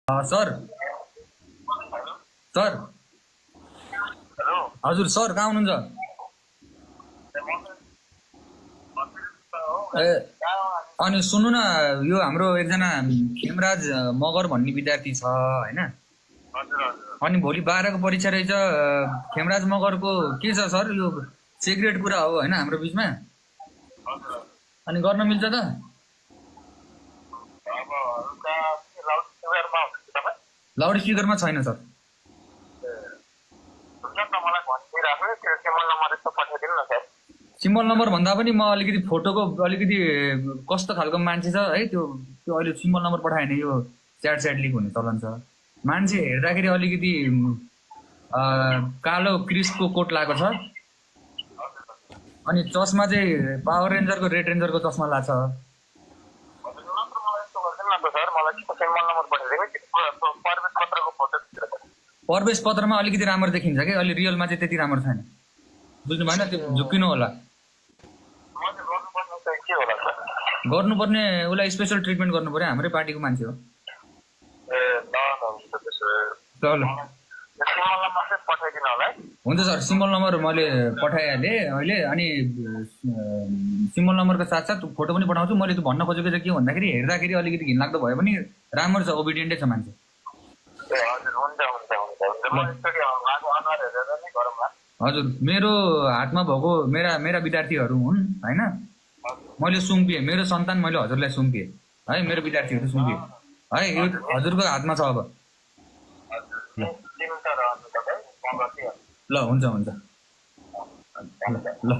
Sir sir हजुर sir कहाँ हुनुहुन्छ? ए अनि सुन्नु न, यो हाम्रो एकजना खेमराज मगर भन्ने विद्यार्थी छ होइन, अनि भोलि 12 को परीक्षा रहेछ। खेमराज मगरको के छ सर, यो सिक्रेट कुरा हो होइन हाम्रो बिचमा, अनि गर्न मिल्छ त? लाउड स्पिकरमा छैन सर। सिम्बल नम्बर भन्दा पनि म अलिकति फोटोको अलिकति कस्तो खालको मान्छे छ है, त्यो त्यो अहिले सिम्बल नम्बर पठायो भने यो च्याट लिक हुने चलन छ। मान्छे हेर्दाखेरि अलिकति कालो क्रिसको कोट लगाएको छ, अनि चस्मा चाहिँ पावर रेन्जरको रेड रेन्जरको चस्मा लाग्छ। प्रवेश पत्रमा अलिकति राम्रो देखिन्छ कि, अलि रियलमा चाहिँ त्यति राम्रो छैन, बुझ्नु भएन? त्यो झुक्किनु होला। गर्नुपर्ने उसलाई स्पेसल ट्रिटमेन्ट गर्नु पर्यो, हाम्रै पार्टीको मान्छे हो। ल हुन्छ सर, सिम्बल नम्बर मैले पठाइहालेँ अहिले, अनि सिम्बल नम्बरको साथसाथ फोटो पनि पठाउँछु। मैले त्यो भन्न खोजेको चाहिँ के भन्दाखेरि, हेर्दाखेरि अलिकति घिनलाग्दो भयो पनि राम्रो छ, ओबिडियन्टै छ मान्छे। हजुर, मेरो हातमा भएको मेरा विद्यार्थीहरू हुन् होइन, मैले सुम्पिएँ, मेरो सन्तान मैले हजुरलाई सुम्पिएँ है, मेरो विद्यार्थीहरू सुम्पिएँ है, यो हजुरको हातमा छ अब। ल हुन्छ हुन्छ, ल ल।